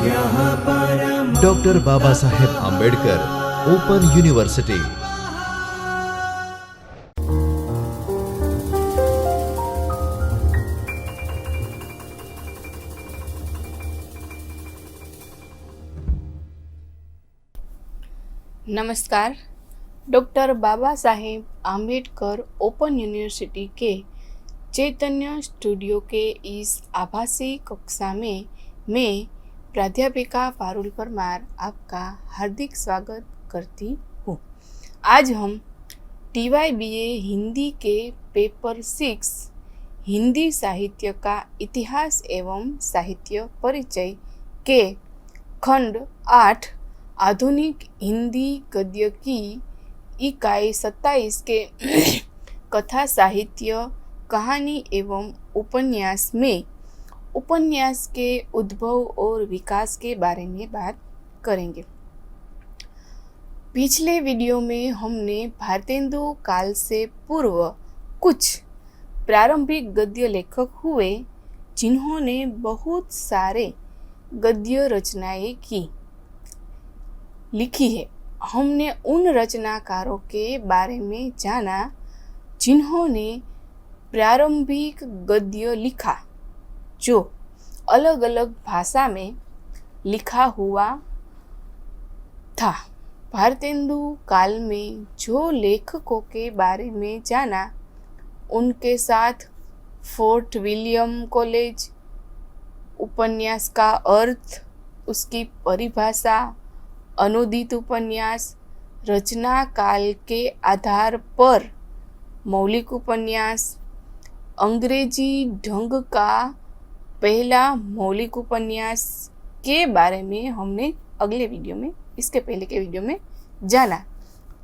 Doctor Baba Saheb Ambedkar open university. नमस्कार। Doctor Baba Saheb Ambedkar open university के चैतन्य studio के इस आभासी कक्षा में मैं प्राध्यापिका पारुल परमार आपका हार्दिक स्वागत करती हूँ। आज हम TYBA हिंदी के पेपर 6 हिंदी साहित्य का इतिहास एवं साहित्य परिचय के खंड 8 आधुनिक हिंदी गद्य की इकाई 27 के कथा साहित्य कहानी एवं उपन्यास में उपन्यास के उद्भव और विकास के बारे में बात करेंगे। पिछले वीडियो में हमने भारतेंदु काल से पूर्व कुछ प्रारंभिक गद्य लेखक हुए जिन्होंने बहुत सारे गद्य रचनाएं लिखी है। हमने उन रचनाकारों के बारे में जाना जिन्होंने प्रारंभिक गद्य लिखा जो अलग अलग भाषा में लिखा हुआ था। भारतेंदु काल में जो लेखकों के बारे में जाना उनके साथ फोर्ट विलियम कॉलेज, उपन्यास का अर्थ, उसकी परिभाषा, अनुदित उपन्यास, रचना काल के आधार पर मौलिक उपन्यास, अंग्रेजी ढंग का पहला मौलिक उपन्यास के बारे में हमने अगले वीडियो में, इसके पहले के वीडियो में जाना।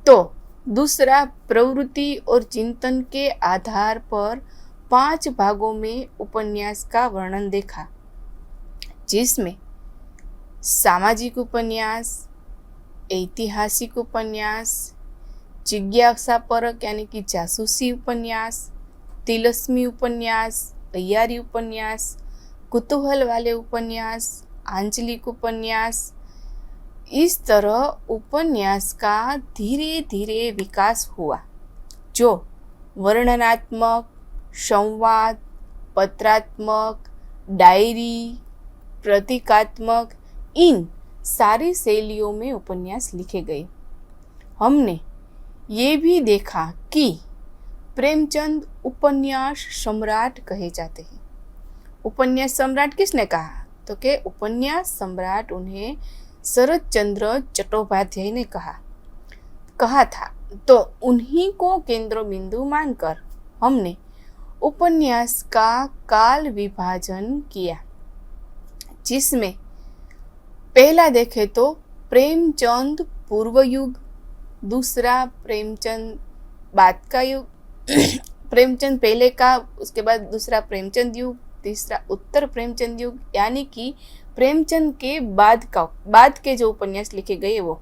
तो दूसरा, प्रवृत्ति और चिंतन के आधार पर 5 भागों में उपन्यास का वर्णन देखा, जिसमें सामाजिक उपन्यास, ऐतिहासिक उपन्यास, जिज्ञासापरक यानी कि जासूसी उपन्यास, तिलस्मी उपन्यास, तैयारी उपन्यास, कुतूहल वाले उपन्यास, आंचलिक उपन्यास। इस तरह उपन्यास का धीरे धीरे विकास हुआ जो वर्णनात्मक, संवाद, पत्रात्मक, डायरी, प्रतीकात्मक, इन सारी शैलियों में उपन्यास लिखे गए। हमने ये भी देखा कि प्रेमचंद उपन्यास सम्राट कहे जाते हैं। उपन्यास सम्राट किसने कहा? तो के उपन्यास सम्राट उन्हें शरद चंद्र चट्टोपाध्याय ने कहा था। तो उन्हीं को केंद्र बिंदु मानकर हमने उपन्यास का काल विभाजन किया, जिसमें पहला देखे तो प्रेमचंद पूर्व युग, दूसरा प्रेमचंद बाद का युग, प्रेमचंद पहले का, उसके बाद दूसरा प्रेमचंद युग, तीसरा उत्तर प्रेमचंद युग, यानी कि प्रेमचंद के बाद के जो उपन्यास लिखे गए वो,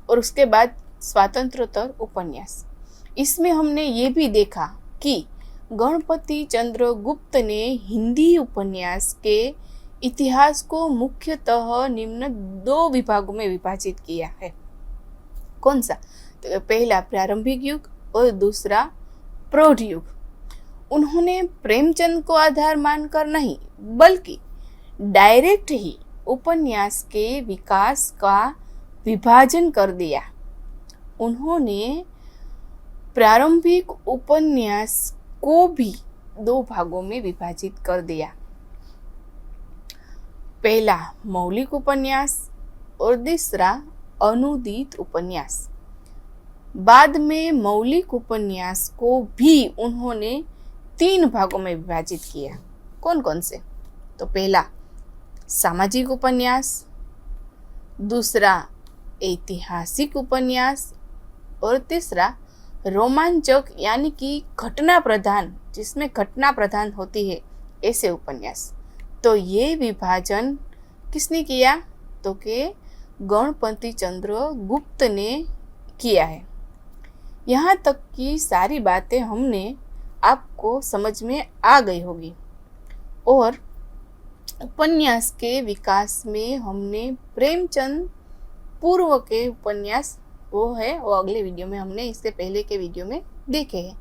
और उसके बाद स्वातंत्रोत्तर उपन्यास। इसमें हमने ये भी देखा कि गणपति चंद्र गुप्त ने हिंदी उपन्यास के इतिहास को मुख्यतः निम्न 2 विभागों में विभाजित किया है। कौन सा? तो पहला प्रारंभिक युग और दूसरा प्रौढ़ युग। उन्होंने प्रेमचंद को आधार मानकर नहीं, बल्कि डायरेक्ट ही उपन्यास के विकास का विभाजन कर दिया। उन्होंने प्रारंभिक उपन्यास को भी 2 भागों में विभाजित कर दिया। पहला मौलिक उपन्यास और दूसरा अनुदित उपन्यास। बाद में मौलिक उपन्यास को भी उन्होंने 3 भागों में विभाजित किया। कौन कौन से? तो पहला सामाजिक उपन्यास, दूसरा ऐतिहासिक उपन्यास और तीसरा रोमांचक यानी कि घटना प्रधान, जिसमें घटना प्रधान होती है ऐसे उपन्यास। तो ये विभाजन किसने किया? तो के गणपति चंद्र गुप्त ने किया है। यहाँ तक की सारी बातें हमने आपको समझ में आ गई होगी। और उपन्यास के विकास में हमने प्रेमचंद पूर्व के उपन्यास वो अगले वीडियो में हमने इससे पहले के वीडियो में देखे हैं,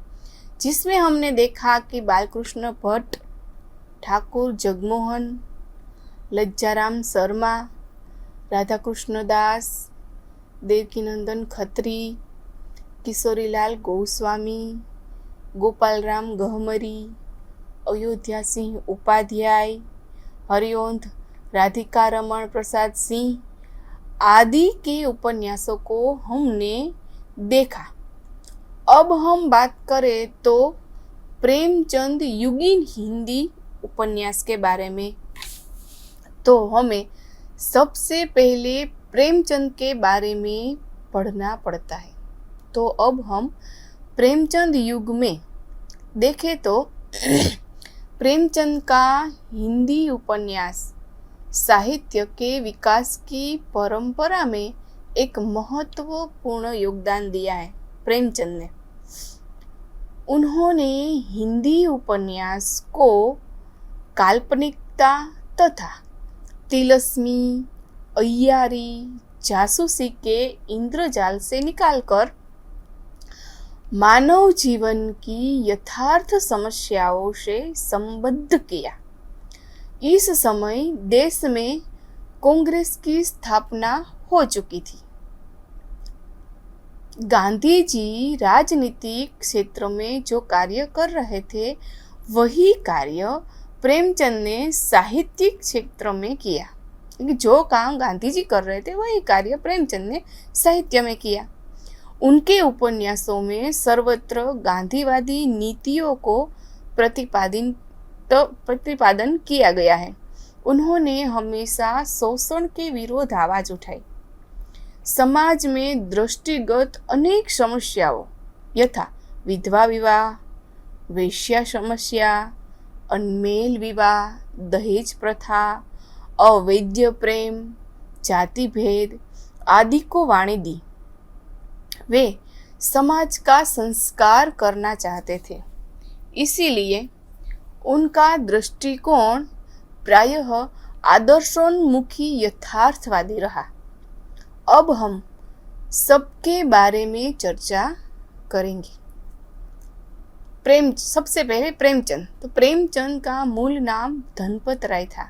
जिसमें हमने देखा कि बालकृष्ण भट्ट, ठाकुर जगमोहन, लज्जाराम शर्मा, राधाकृष्ण दास, देवकीनंदन खत्री, किशोरीलाल गोस्वामी, गोपालराम गहमरी, अयोध्या सिंह उपाध्याय, हरिओंध राधिका रमण प्रसाद सिंह आदि के उपन्यासों को हमने देखा। अब हम बात करें तो प्रेमचंद युगीन हिंदी उपन्यास के बारे में, तो हमें सबसे पहले प्रेमचंद के बारे में पढ़ना पड़ता है। तो अब हम प्रेमचंद युग में देखें तो प्रेमचंद का हिंदी उपन्यास साहित्य के विकास की परंपरा में एक महत्वपूर्ण योगदान दिया है। प्रेमचंद ने उन्होंने हिंदी उपन्यास को काल्पनिकता तथा तिलस्मी, अय्यारी, जासूसी के इंद्रजाल से निकालकर मानव जीवन की यथार्थ समस्याओं से संबद्ध किया। इस समय देश में कांग्रेस की स्थापना हो चुकी थी। गांधी जी राजनीतिक क्षेत्र में जो कार्य कर रहे थे, वही कार्य प्रेमचंद ने साहित्यिक क्षेत्र में किया। क्योंकि जो काम गांधी जी कर रहे थे, वही कार्य प्रेमचंद ने साहित्य में किया। उनके उपन्यासों में सर्वत्र गांधीवादी नीतियों को प्रतिपादन किया गया है। उन्होंने हमेशा शोषण के विरोध आवाज उठाई। समाज में दृष्टिगत अनेक समस्याओं यथा विधवा विवाह, वेश्या समस्या, अनमेल विवाह, दहेज प्रथा, अवैध प्रेम, जाति भेद आदि को वाणी दी। वे समाज का संस्कार करना चाहते थे, इसीलिए उनका दृष्टिकोण प्रायः आदर्शोन्मुखी यथार्थवादी रहा। अब हम सबके बारे में चर्चा करेंगे। सबसे पहले प्रेमचंद। तो प्रेमचंद का मूल नाम धनपत राय था,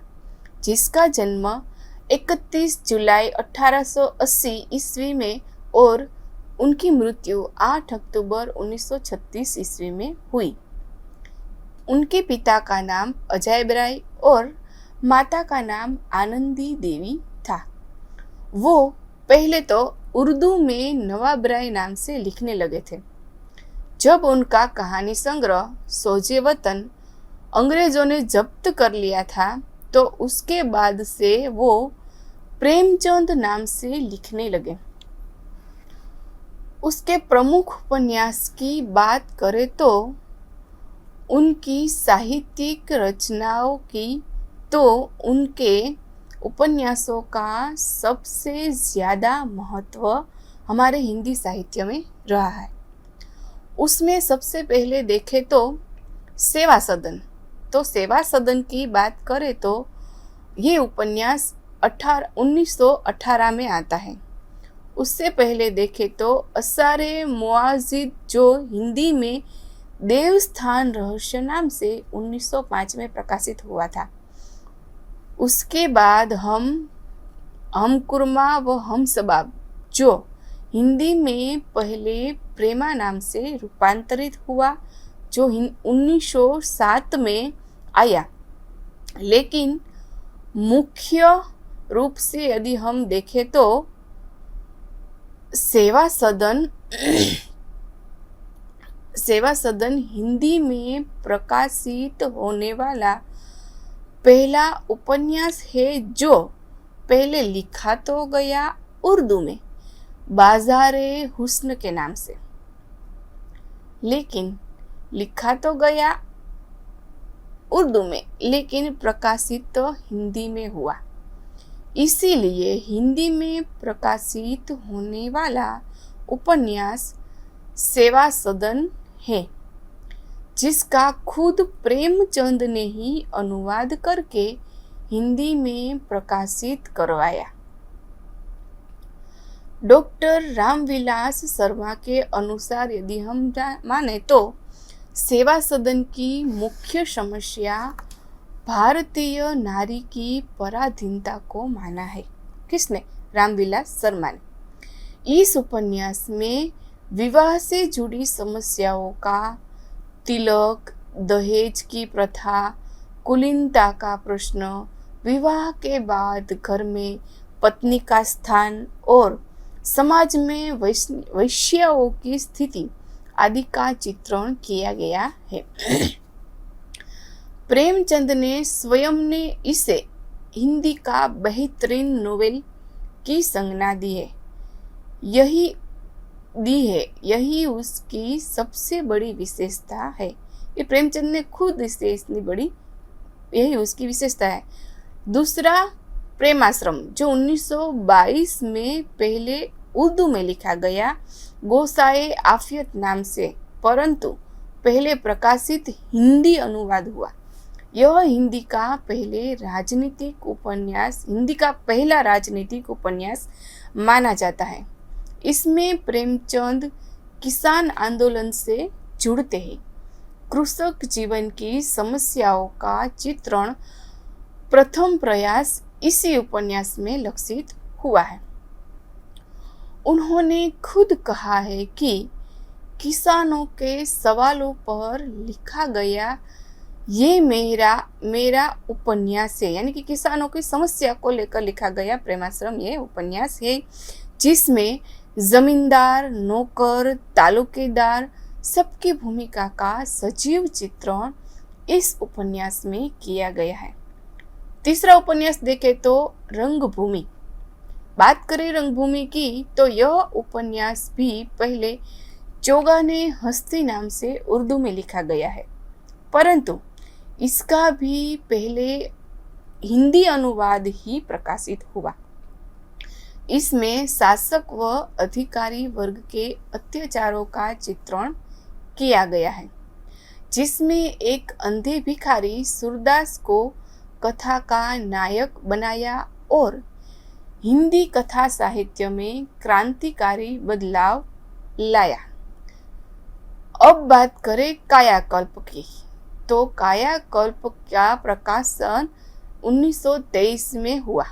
जिसका जन्म 31 जुलाई 1880 ईस्वी में और उनकी मृत्यु 8 अक्टूबर 1936 ईस्वी में हुई। उनके पिता का नाम अजायब राय और माता का नाम आनंदी देवी था। वो पहले तो उर्दू में नवाब राय नाम से लिखने लगे थे। जब उनका कहानी संग्रह सोजे वतन अंग्रेजों ने जब्त कर लिया था, तो उसके बाद से वो प्रेमचंद नाम से लिखने लगे। उसके प्रमुख उपन्यास की बात करें तो उनकी साहित्यिक रचनाओं की, तो उनके उपन्यासों का सबसे ज़्यादा महत्व हमारे हिंदी साहित्य में रहा है। उसमें सबसे पहले देखें तो सेवा सदन। तो सेवा सदन की बात करें तो ये उपन्यास 1918 में आता है। उससे पहले देखें तो असारे मुआजिद, जो हिंदी में देवस्थान रहस्य नाम से 1905 में प्रकाशित हुआ था। उसके बाद हमकुरमा व हम सबाब, जो हिंदी में पहले प्रेमा नाम से रूपांतरित हुआ, जो 1907 में आया। लेकिन मुख्य रूप से यदि हम देखें तो सेवा सदन हिंदी में प्रकाशित होने वाला पहला उपन्यास है, जो पहले लिखा तो गया उर्दू में बाज़ारे हुस्न के नाम से, लेकिन लिखा तो गया उर्दू में, लेकिन प्रकाशित तो हिंदी में हुआ। इसीलिए हिंदी में प्रकाशित होने वाला उपन्यास सेवा सदन है, जिसका खुद प्रेमचंद ने ही अनुवाद करके हिंदी में प्रकाशित करवाया। डॉक्टर रामविलास शर्मा के अनुसार यदि हम माने तो सेवा सदन की मुख्य समस्या भारतीय नारी की पराधीनता को माना है। किसने? रामविलास शर्मा ने। इस उपन्यास में विवाह से जुड़ी समस्याओं का, तिलक, दहेज की प्रथा, कुलीनता का प्रश्न, विवाह के बाद घर में पत्नी का स्थान और समाज में वैश्याओं की स्थिति आदि का चित्रण किया गया है। प्रेमचंद ने स्वयं ने इसे हिंदी का बेहतरीन नोवेल की संज्ञा दी है। यही उसकी सबसे बड़ी विशेषता है। ये प्रेमचंद ने खुद इसे इतनी बड़ी, यही उसकी विशेषता है। दूसरा, प्रेमाश्रम जो 1922 में पहले उर्दू में लिखा गया, गोसाए आफियत नाम से, परंतु पहले प्रकाशित हिंदी अनुवाद हुआ। यह हिंदी का पहला राजनीतिक उपन्यास माना जाता है। इसमें प्रेमचंद किसान आंदोलन से जुड़ते हैं। कृषक जीवन की समस्याओं का चित्रण प्रथम प्रयास इसी उपन्यास में लक्षित हुआ है। उन्होंने खुद कहा है कि किसानों के सवालों पर लिखा गया ये मेरा उपन्यास है, यानी कि किसानों की समस्या को लेकर लिखा गया प्रेमाश्रम ये उपन्यास है, जिसमें जमींदार, नौकर, तालुकेदार सबकी भूमिका का सजीव चित्रण इस उपन्यास में किया गया है। तीसरा उपन्यास देखें तो रंगभूमि। बात करें रंगभूमि की तो यह उपन्यास भी पहले चौगाने हस्ती नाम से उर्दू में लिखा गया है, परंतु इसका भी पहले हिंदी अनुवाद ही प्रकाशित हुआ। इसमें शासक व अधिकारी वर्ग के अत्याचारों का चित्रण किया गया है, जिसमें एक अंधे भिखारी सूरदास को कथा का नायक बनाया और हिंदी कथा साहित्य में क्रांतिकारी बदलाव लाया। अब बात करें कायाकल्प की, तो कायाकल्प का प्रकाशन 1923 में हुआ।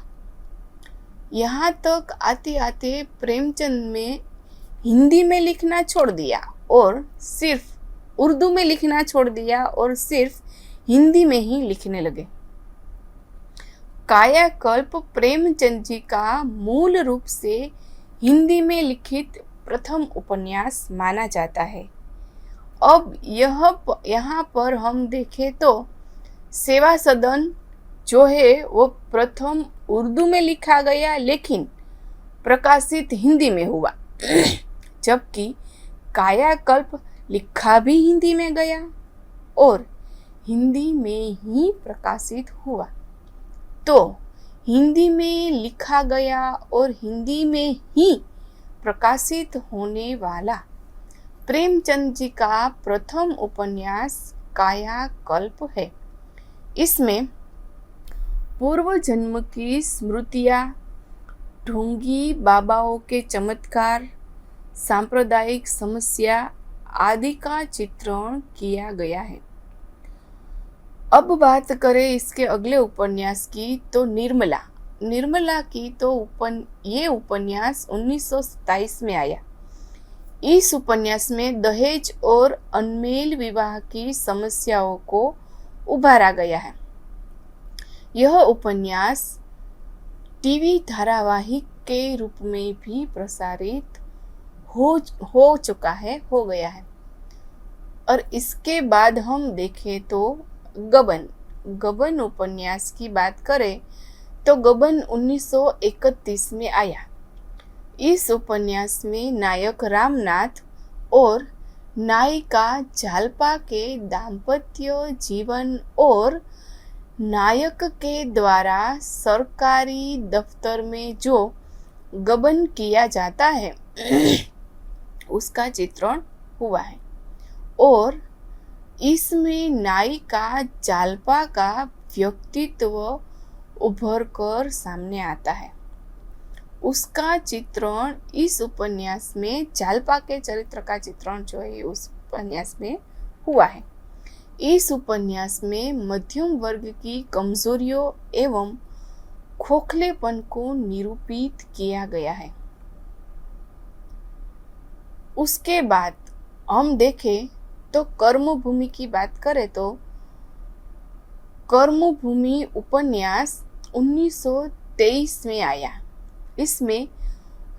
यहाँ तक आते आते प्रेमचंद में हिंदी में लिखना छोड़ दिया और सिर्फ उर्दू में लिखना छोड़ दिया और सिर्फ हिंदी में ही लिखने लगे। कायाकल्प प्रेमचंद जी का मूल रूप से हिंदी में लिखित प्रथम उपन्यास माना जाता है। अब यहाँ पर हम देखें तो सेवा सदन जो है वो प्रथम उर्दू में लिखा गया लेकिन प्रकाशित हिंदी में हुआ, जबकि कायाकल्प लिखा भी हिंदी में गया और हिंदी में ही प्रकाशित हुआ। तो हिंदी में लिखा गया और हिंदी में ही प्रकाशित होने वाला प्रेमचंद जी का प्रथम उपन्यास कायाकल्प है। इसमें पूर्व जन्म की स्मृतियाँ, ढोंगी बाबाओं के चमत्कार, सांप्रदायिक समस्या आदि का चित्रण किया गया है। अब बात करें इसके अगले उपन्यास की तो निर्मला की तो ये उपन्यास 1927 में आया। इस उपन्यास में दहेज और अनमेल विवाह की समस्याओं को उभारा गया है। यह उपन्यास टीवी धारावाहिक के रूप में भी प्रसारित हो गया है। और इसके बाद हम देखें तो गबन उपन्यास की बात करें तो गबन 1931 में आया। इस उपन्यास में नायक रामनाथ और नायिका झालपा के दाम्पत्य जीवन और नायक के द्वारा सरकारी दफ्तर में जो गबन किया जाता है उसका चित्रण हुआ है। और इसमें नायिका झालपा का व्यक्तित्व उभर कर सामने आता है। उसका चित्रण इस उपन्यास में, जालपा के चरित्र का चित्रण जो है उस उपन्यास में हुआ है। इस उपन्यास में मध्यम वर्ग की कमजोरियों एवं खोखलेपन को निरूपित किया गया है। उसके बाद हम देखें तो कर्मभूमि की बात करें तो कर्मभूमि उपन्यास 1923 में आया। इसमें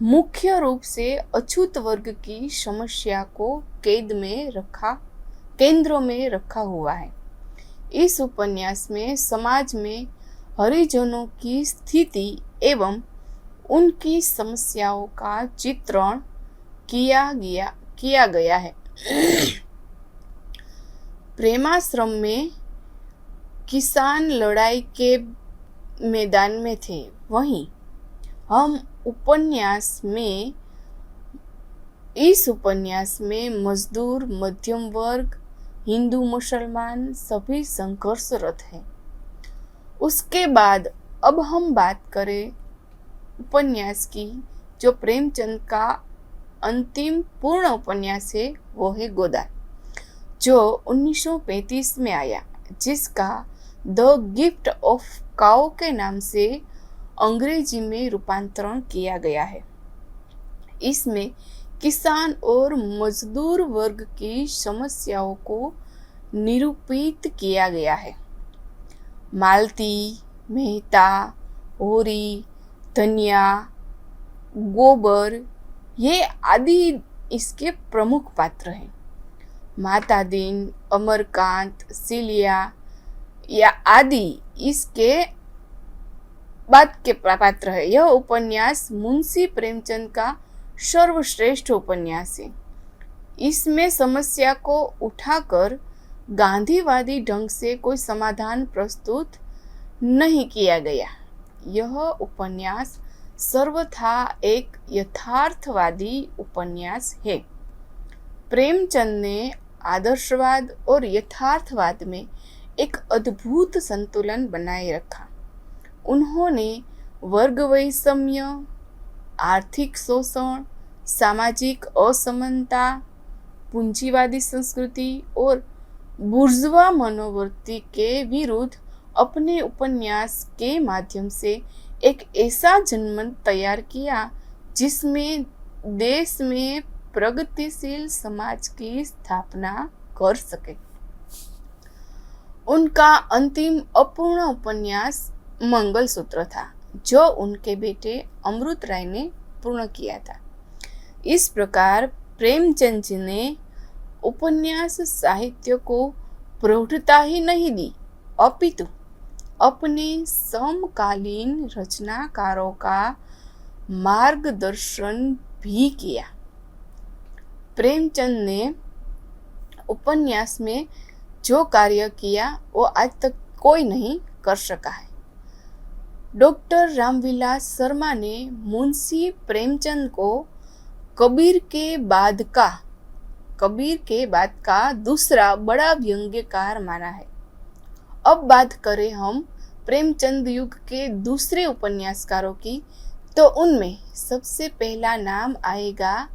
मुख्य रूप से अछूत वर्ग की समस्या को केंद्र में रखा हुआ है। इस उपन्यास में समाज में हरिजनों की स्थिति एवं उनकी समस्याओं का चित्रण किया गया है। प्रेमाश्रम में किसान लड़ाई के मैदान में थे, वहीं हम इस उपन्यास में मजदूर, मध्यम वर्ग, हिंदू मुसलमान सभी संघर्षरत हैं। उसके बाद अब हम बात करें उपन्यास की, जो प्रेमचंद का अंतिम पूर्ण उपन्यास है, वो है गोदान, जो 1935 में आया, जिसका द गिफ्ट ऑफ काउ के नाम से अंग्रेजी में रूपांतरण किया गया है। इसमें किसान और मजदूर वर्ग की समस्याओं को निरूपित किया गया है। मालती, मेहता, होरी, धनिया, गोबर ये आदि इसके प्रमुख पात्र हैं। माता दीन, अमरकांत, सिलिया या आदि इसके बाद के पात्र है। यह उपन्यास मुंशी प्रेमचंद का सर्वश्रेष्ठ उपन्यास है। इसमें समस्या को उठाकर गांधीवादी ढंग से कोई समाधान प्रस्तुत नहीं किया गया। यह उपन्यास सर्वथा एक यथार्थवादी उपन्यास है। प्रेमचंद ने आदर्शवाद और यथार्थवाद में एक अद्भुत संतुलन बनाए रखा। उन्होंने वर्ग वैषम्य, आर्थिक शोषण, सामाजिक असमानता, पूंजीवादी संस्कृति और बुर्जुआ मनोवृत्ति के विरुद्ध अपने उपन्यास के माध्यम से एक ऐसा जनमत तैयार किया जिसमें देश में प्रगतिशील समाज की स्थापना कर सके। उनका अंतिम अपूर्ण उपन्यास मंगलसूत्र था, जो उनके बेटे अमृत राय ने पूर्ण किया था। इस प्रकार प्रेमचंद जी ने उपन्यास साहित्य को प्रौढ़ता ही नहीं दी, अपितु अपने समकालीन रचनाकारों का मार्गदर्शन भी किया। प्रेमचंद ने उपन्यास में जो कार्य किया वो आज तक कोई नहीं कर सका है। डॉक्टर रामविलास शर्मा ने मुंशी प्रेमचंद को कबीर के बाद का दूसरा बड़ा व्यंग्यकार माना है। अब बात करें हम प्रेमचंद युग के दूसरे उपन्यासकारों की, तो उनमें सबसे पहला नाम आएगा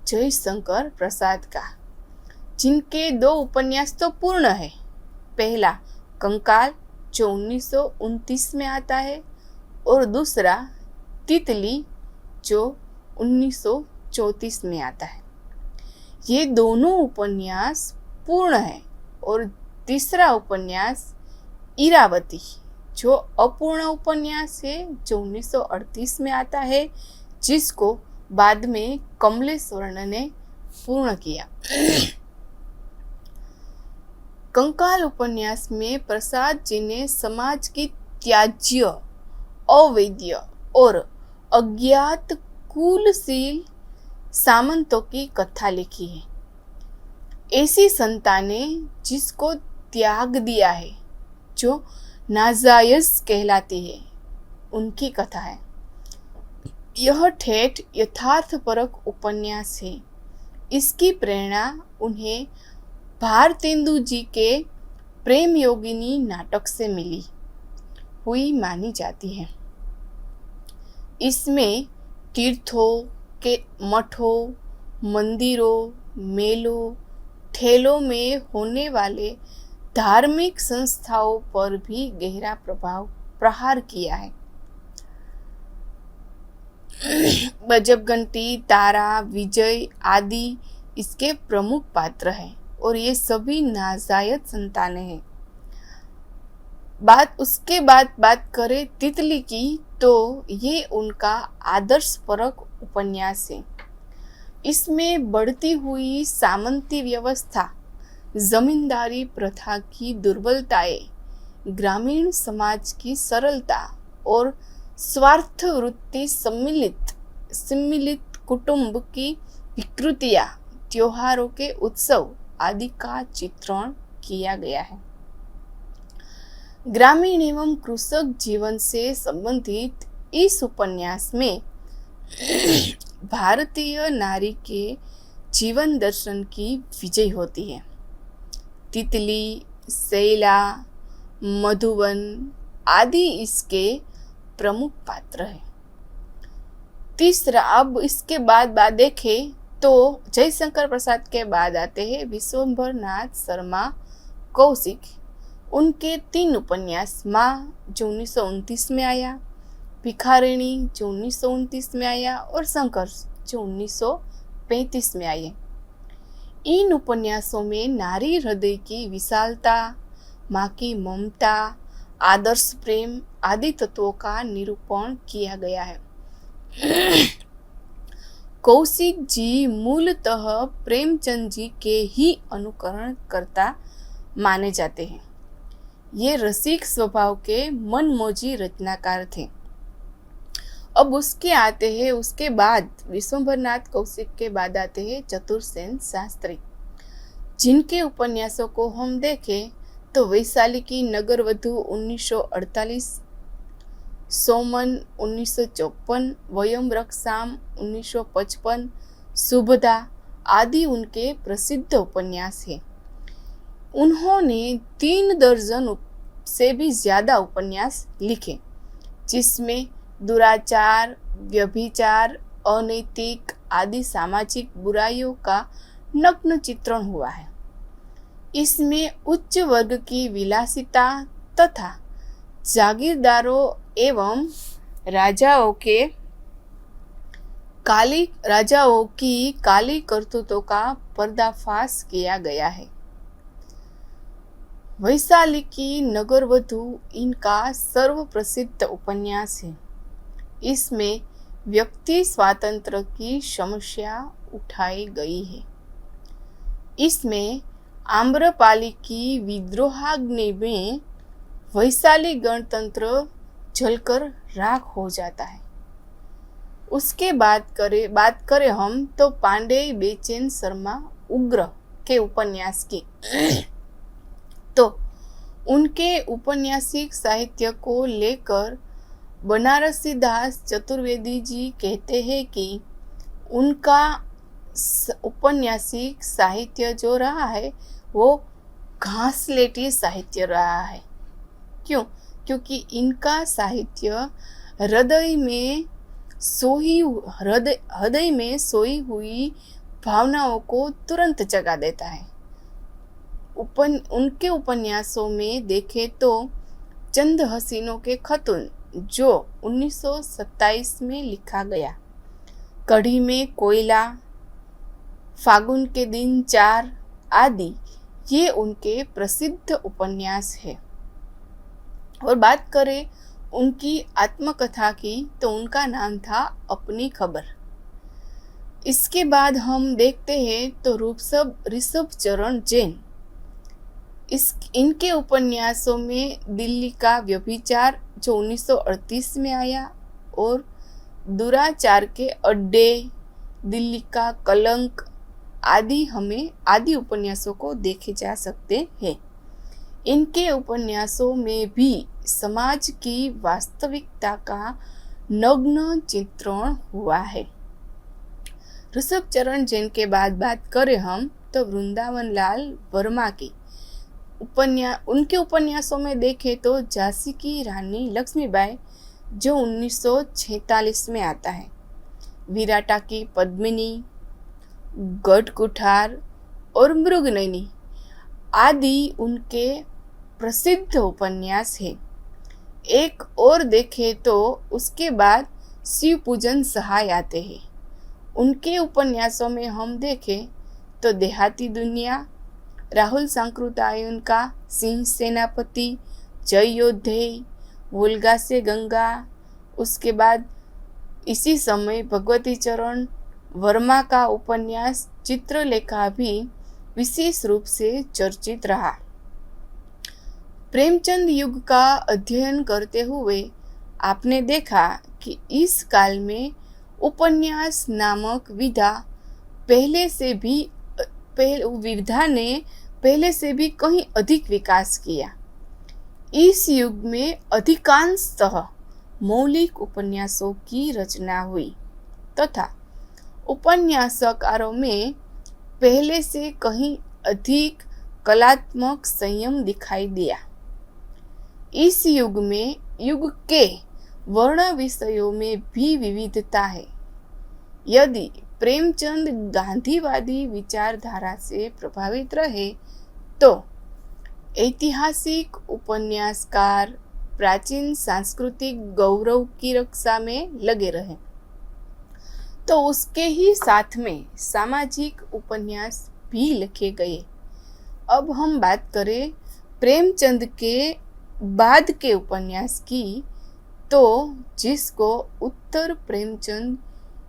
जयशंकर प्रसाद का, जिनके 2 उपन्यास तो पूर्ण है। पहला कंकाल जो 1929 में आता है और दूसरा तितली जो 1934 में आता है। ये दोनों उपन्यास पूर्ण है और तीसरा उपन्यास इरावती जो अपूर्ण उपन्यास है, जो 1938 में आता है, जिसको बाद में कमलेश्वरण ने पूर्ण किया। कंकाल उपन्यास में प्रसाद जी ने समाज की त्याज्य, अवैध और अज्ञात कुलशील सामंतों की कथा लिखी है। ऐसी संतानें जिसको त्याग दिया है, जो नाजायज कहलाती है, उनकी कथा है। यह ठेठ यथार्थपरक उपन्यास है। इसकी प्रेरणा उन्हें भारतेंदु जी के प्रेम योगिनी नाटक से मिली। हुई मानी जाती है। इसमें तीर्थों के मठों, मंदिरों, मेलों, ठेलों में होने वाले धार्मिक संस्थाओं पर भी गहरा प्रहार किया है। बजबघंटी, तारा, विजय आदि इसके प्रमुख पात्र हैं और ये सभी नाजायज संतानें हैं। उसके बाद बात करें तितली की, तो ये उनका आदर्शपरक उपन्यास है। इसमें बढ़ती हुई सामंती व्यवस्था, जमींदारी प्रथा की दुर्बलताएं, ग्रामीण समाज की सरलता और स्वार्थ वृत्ति सम्मिलित कुटुंब की विकृतियां, त्योहारों के उत्सव आदि का चित्रण किया गया है। ग्रामीण एवं कृषक जीवन से संबंधित इस उपन्यास में भारतीय नारी के जीवन दर्शन की विजय होती है। तितली, शैला, मधुबन आदि इसके प्रमुख पात्र हैं। तीसरा, अब इसके बाद देखें तो जयशंकर प्रसाद के बाद आते हैं विश्वंभर नाथ शर्मा कौशिक। उनके 3 उपन्यास, माँ जो 1929 में आया, भिखारिणी जो 1929 में आया और संघर्ष जो 1935 में आए। इन उपन्यासों में नारी हृदय की विशालता, माँ की ममता, आदर्श प्रेम आदि तत्वों का निरूपण किया गया है। कौशिक जी मूलतः प्रेमचंद जी के ही अनुकरण करता माने जाते हैं। ये रसिक स्वभाव के मनमोजी रचनाकार थे। अब उसके बाद विश्वंभरनाथ कौशिक के बाद आते हैं चतुरसेन शास्त्री, जिनके उपन्यासों को हम देखें तो वैशाली की नगरवधु 1948, सोमन 1954, वयम रक्षाम 1955, सुभदा आदि उनके प्रसिद्ध उपन्यास हैं। उन्होंने 3 दर्जन से भी ज्यादा उपन्यास लिखे, जिसमें दुराचार, व्यभिचार, अनैतिक आदि सामाजिक बुराइयों का नग्न चित्रण हुआ है। इसमें उच्च वर्ग की विलासिता तथा जागीरदारों एवं राजाओं की काली करतूतों का पर्दाफाश किया गया है। वैशाली की नगरवधु इनका सर्वप्रसिद्ध उपन्यास है। इसमें व्यक्ति स्वातंत्र्य की समस्या उठाई गई है। इसमें आम्रपाली की विद्रोहाग्नि में वैशाली गणतंत्र जलकर राख हो जाता है। उसके बात करें हम तो पांडेय बेचैन शर्मा उग्र के उपन्यास की, तो उनके उपन्यासिक साहित्य को लेकर बनारसी दास चतुर्वेदी जी कहते हैं कि उनका उपन्यासिक साहित्य जो रहा है वो घासलेटी साहित्य रहा है। क्यों? क्योंकि इनका साहित्य हृदय में सोई हुई भावनाओं को तुरंत जगा देता है। उनके उपन्यासों में देखें तो चंद हसीनों के खतून जो 1927 में लिखा गया, कढ़ी में कोयला, फागुन के दिन 4 आदि ये उनके प्रसिद्ध उपन्यास है। और बात करें उनकी आत्मकथा की तो उनका नाम था अपनी खबर। इसके बाद हम देखते हैं तो ऋषभ चरण जैन। इनके उपन्यासों में दिल्ली का व्यभिचार जो 1938 में आया और दुराचार के अड्डे, दिल्ली का कलंक आदि उपन्यासों को देखे जा सकते हैं। इनके उपन्यासों में भी समाज की वास्तविकता का नग्न चित्रण हुआ है। ऋषभ चरण जैन के बाद बात करें हम तो वृंदावन लाल वर्मा की, उनके उपन्यासों में देखें तो झांसी की रानी लक्ष्मीबाई जो 1946 में आता है, विराटा की पद्मिनी, गढ़ कुठार और मृगनयनी आदि उनके प्रसिद्ध उपन्यास हैं। एक और देखें तो उसके बाद शिव पूजन सहाय आते हैं। उनके उपन्यासों में हम देखें तो देहाती दुनिया, राहुल सांकृत्यायन का सिंह सेनापति, जय योद्धेय, वोल्गा से गंगा, उसके बाद इसी समय भगवती चरण वर्मा का उपन्यास चित्रलेखा भी विशेष रूप से चर्चित रहा। प्रेमचंद युग का अध्ययन करते हुए आपने देखा कि इस काल में उपन्यास नामक विधा ने पहले से भी कहीं अधिक विकास किया। इस युग में अधिकांशतः मौलिक उपन्यासों की रचना हुई तथा उपन्यासकारों में पहले से कहीं अधिक कलात्मक संयम दिखाई दिया। इस युग में युग के वर्ण विषयों में भी विविधता है। यदि प्रेमचंद गांधीवादी विचारधारा से प्रभावित रहे तो ऐतिहासिक उपन्यासकार प्राचीन सांस्कृतिक गौरव की रक्षा में लगे रहे, तो उसके ही साथ में सामाजिक उपन्यास भी लिखे गए। अब हम बात करें प्रेमचंद के बाद के उपन्यास की, तो जिसको उत्तर प्रेमचंद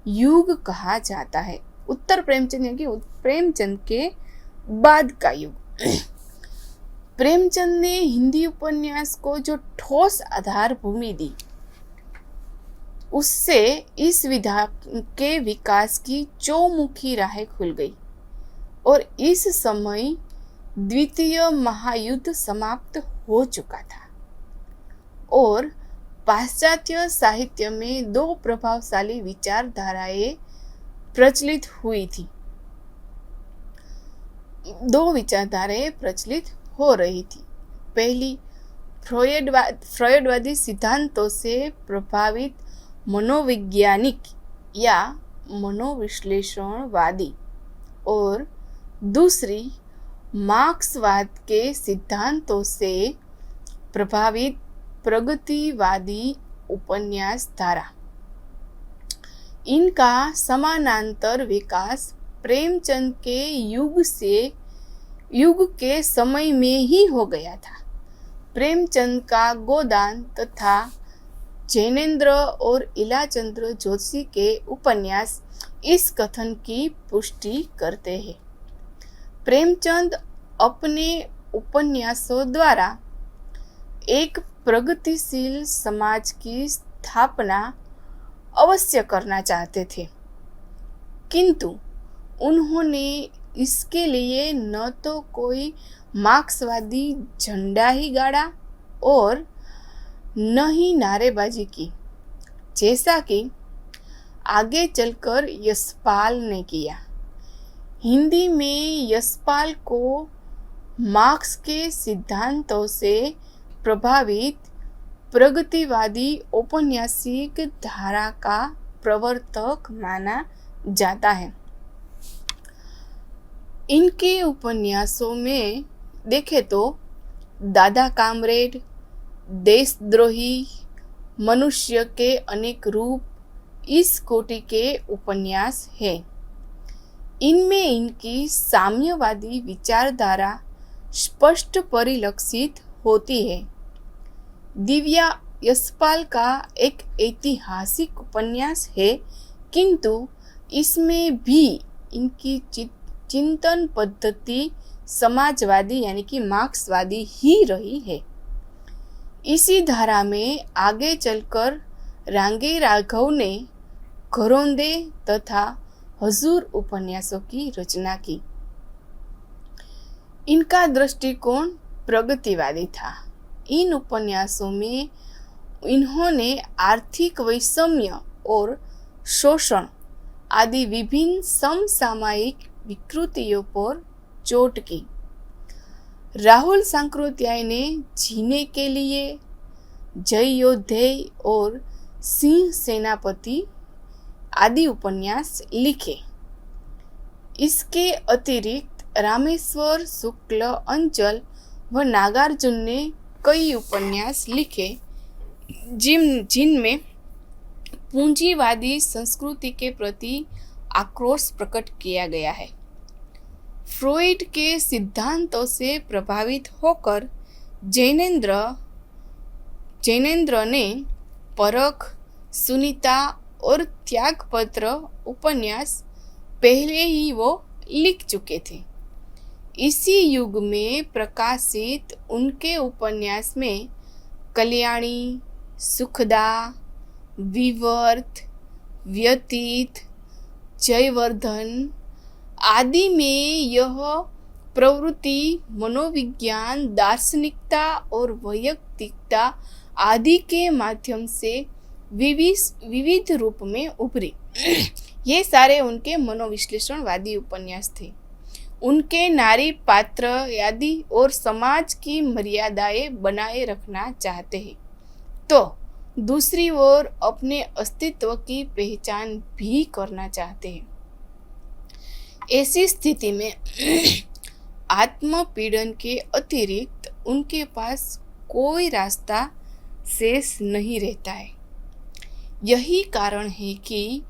युग कहा जाता है। उत्तर प्रेमचंद यानी कि प्रेमचंद के बाद का युग। प्रेमचंद ने हिंदी उपन्यास को जो ठोस आधार भूमि दी, उससे इस विधा के विकास की चौमुखी राहें खुल गई और इस समय द्वितीय महायुद्ध समाप्त हो चुका था और पाश्चात्य साहित्य में दो प्रभावशाली विचारधाराएं प्रचलित हुई थी। दो विचारधाराएं प्रचलित हो रही थी। पहली फ्रॉयडवादी सिद्धांतों से प्रभावित मनोवैज्ञानिक या मनोविश्लेषणवादी और दूसरी मार्क्सवाद के सिद्धांतों से प्रभावित प्रगतिवादी उपन्यास धारा। इनका समानांतर विकास प्रेमचंद के युग के समय में ही हो गया था। प्रेमचंद का गोदान तथा जैनेन्द्र और इलाचंद्र जोशी के उपन्यास इस कथन की पुष्टि करते हैं। प्रेमचंद अपने उपन्यासों द्वारा एक प्रगतिशील समाज की स्थापना अवश्य करना चाहते थे, किंतु उन्होंने इसके लिए न तो कोई मार्क्सवादी झंडा ही गाड़ा और न ही नारेबाजी की, जैसा कि आगे चलकर यशपाल ने किया। हिंदी में यशपाल को मार्क्स के सिद्धांतों से प्रभावित प्रगतिवादी औपन्यासिक धारा का प्रवर्तक माना जाता है। इनके उपन्यासों में देखें तो दादा कामरेड, देशद्रोही, मनुष्य के अनेक रूप इस कोटि के उपन्यास हैं। इनमें इनकी साम्यवादी विचारधारा स्पष्ट परिलक्षित होती है। दिव्या यशपाल का एक ऐतिहासिक उपन्यास है, किंतु इसमें भी इनकी चिंतन पद्धति समाजवादी यानी कि मार्क्सवादी ही रही है। इसी धारा में आगे चलकर रांगे राघव ने घरोंदे तथा हजूर उपन्यासों की रचना की। इनका दृष्टिकोण प्रगतिवादी था। इन उपन्यासों में इन्होंने आर्थिक वैषम्य और शोषण आदि विभिन्न समसामयिक विकृतियों पर चोट की। राहुल सांकृत्याय ने जीने के लिए, जय योद्धेय और सिंह सेनापति आदि उपन्यास लिखे। इसके अतिरिक्त रामेश्वर शुक्ल अंचल व नागार्जुन ने कई उपन्यास लिखे जिनमें पूंजीवादी संस्कृति के प्रति आक्रोश प्रकट किया गया है। फ्रॉइड के सिद्धांतों से प्रभावित होकर जैनेन्द्र ने परख, सुनीता और त्यागपत्र उपन्यास पहले ही वो लिख चुके थे। इसी युग में प्रकाशित उनके उपन्यास में कल्याणी, सुखदा, विवर्त, व्यतीत, जयवर्धन आदि में यह प्रवृत्ति मनोविज्ञान, दार्शनिकता और वैयक्तिकता आदि के माध्यम से विविध रूप में उभरी। ये सारे उनके मनोविश्लेषणवादी उपन्यास थे। उनके नारी पात्र आदि और समाज की मर्यादाएं बनाए रखना चाहते हैं, तो दूसरी ओर अपने अस्तित्व की पहचान भी करना चाहते हैं। ऐसी स्थिति में आत्मपीड़न के अतिरिक्त उनके पास कोई रास्ता शेष नहीं रहता है। यही कारण है कि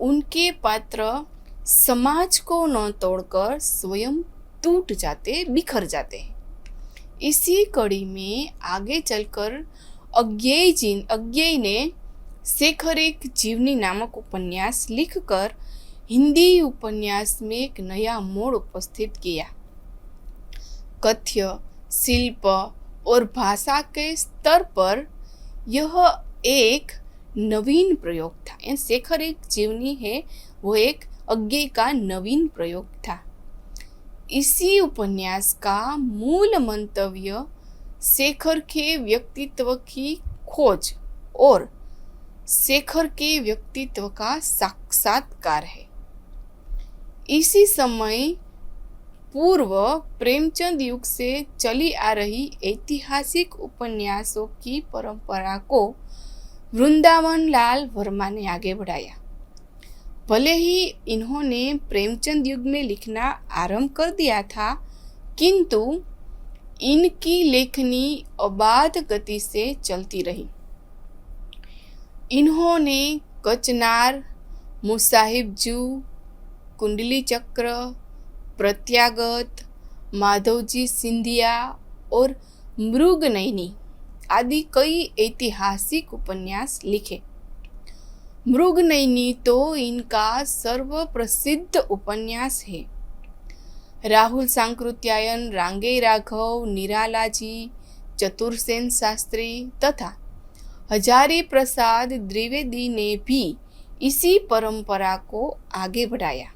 उनके पात्र समाज को न तोड़कर स्वयं टूट जाते, बिखर जाते हैं। इसी कड़ी में आगे चलकर अज्ञेय ने शेखरिक जीवनी नामक उपन्यास लिखकर हिंदी उपन्यास में एक नया मोड़ उपस्थित किया। कथ्य, शिल्प और भाषा के स्तर पर यह एक नवीन प्रयोग था। शेखरिक जीवनी है वो एक अज्ञेय का नवीन प्रयोग था। इसी उपन्यास का मूल मंतव्य शेखर के व्यक्तित्व की खोज और शेखर के व्यक्तित्व का साक्षात्कार है। इसी समय पूर्व प्रेमचंद युग से चली आ रही ऐतिहासिक उपन्यासों की परंपरा को वृंदावन लाल वर्मा ने आगे बढ़ाया। भले ही इन्होंने प्रेमचंद युग में लिखना आरंभ कर दिया था, किंतु इनकी लेखनी अबाध गति से चलती रही। इन्होंने कचनार, मुसाहिबजू, कुंडली चक्र, प्रत्यागत, माधवजी सिंधिया और मृगनयनी आदि कई ऐतिहासिक उपन्यास लिखे। मृगनयनी तो इनका सर्वप्रसिद्ध उपन्यास है। राहुल सांकृत्यायन, रांगे राघव, निरालाजी, चतुरसेन शास्त्री तथा हजारी प्रसाद द्विवेदी ने भी इसी परंपरा को आगे बढ़ाया।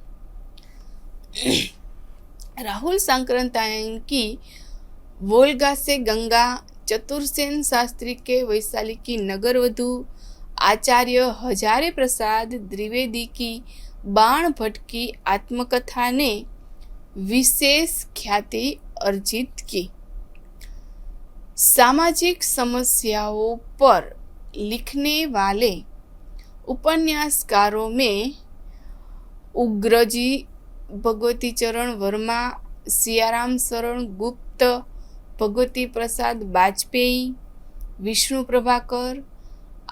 राहुल सांकृत्यायन की वोल्गा से गंगा, चतुरसेन शास्त्री के वैशाली की नगरवधु, आचार्य हजारी प्रसाद द्विवेदी की बाण भट्ट की आत्मकथा ने विशेष ख्याति अर्जित की। सामाजिक समस्याओं पर लिखने वाले उपन्यासकारों में उग्रजी, भगवती चरण वर्मा, सियाराम शरण गुप्त, भगवती प्रसाद वाजपेयी, विष्णु प्रभाकर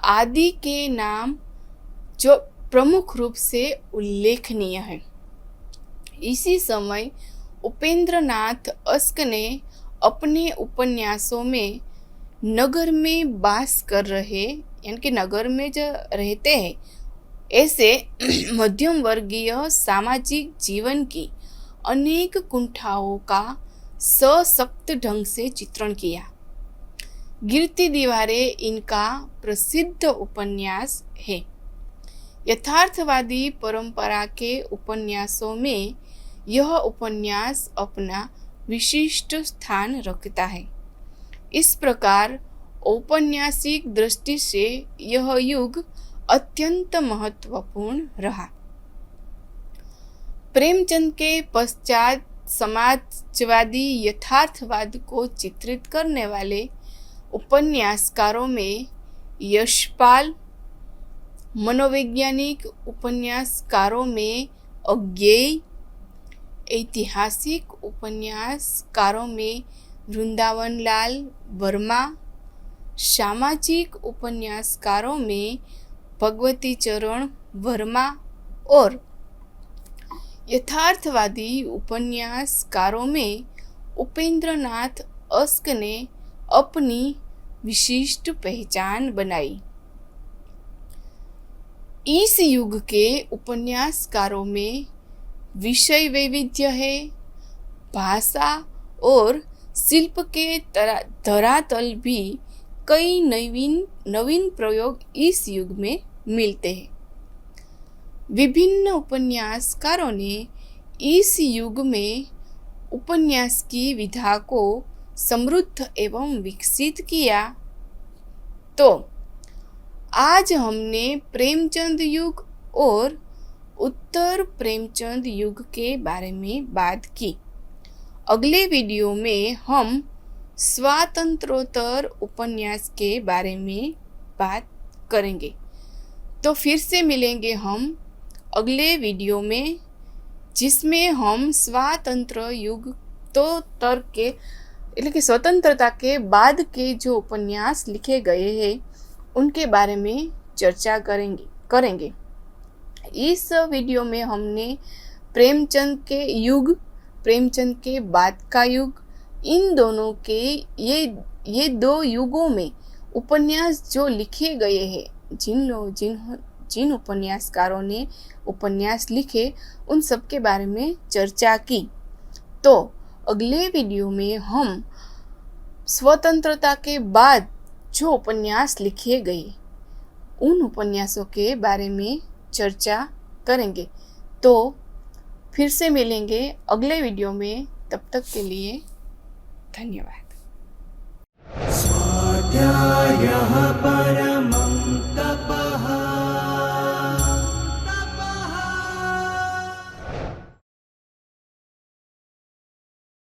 आदि के नाम जो प्रमुख रूप से उल्लेखनीय है। इसी समय उपेंद्रनाथ अस्क ने अपने उपन्यासों में नगर में वास कर रहे, यानी कि नगर में जो रहते हैं ऐसे मध्यम वर्गीय सामाजिक जीवन की अनेक कुंठाओं का सशक्त ढंग से चित्रण किया। गिरती दीवारें इनका प्रसिद्ध उपन्यास है। यथार्थवादी परंपरा के उपन्यासों में यह उपन्यास अपना विशिष्ट स्थान रखता है। इस प्रकार औपन्यासिक दृष्टि से यह युग अत्यंत महत्वपूर्ण रहा। प्रेमचंद के पश्चात समाजवादी यथार्थवाद को चित्रित करने वाले उपन्यासकारों में यशपाल, मनोवैज्ञानिक उपन्यासकारों में अज्ञेय, ऐतिहासिक उपन्यासकारों में वृंदावनलाल वर्मा, सामाजिक उपन्यासकारों में भगवती चरण वर्मा और यथार्थवादी उपन्यासकारों में उपेंद्रनाथ अस्क ने अपनी विशिष्ट पहचान बनाई। इस युग के उपन्यासकारों में विषय वैविध्य है। भाषा और शिल्प के धरातल भी कई नवीन प्रयोग इस युग में मिलते हैं। विभिन्न उपन्यासकारों ने इस युग में उपन्यास की विधा को समृद्ध एवं विकसित किया। तो आज हमने प्रेमचंद युग और उत्तर प्रेमचंद युग के बारे में बात की। अगले वीडियो में हम स्वातंत्रोत्तर उपन्यास के बारे में बात करेंगे। तो फिर से मिलेंगे हम अगले वीडियो में, जिसमें हम स्वातंत्र युग तो तर्क के એટલે કે स्वतंत्रता के बाद के जो उपन्यास लिखे गए हैं उनके बारे में चर्चा करेंगे। इस वीडियो में हमने प्रेमचंद के युग, प्रेमचंद के बाद का युग, इन दोनों के ये दो युगों में उपन्यास जो लिखे गए हैं, जिन उपन्यासकारों ने उपन्यास लिखे, उन सब के बारे में चर्चा की। तो अगले वीडियो में हम स्वतंत्रता के बाद जो उपन्यास लिखे गए उन उपन्यासों के बारे में चर्चा करेंगे। तो फिर से मिलेंगे अगले वीडियो में, तब तक के लिए धन्यवाद।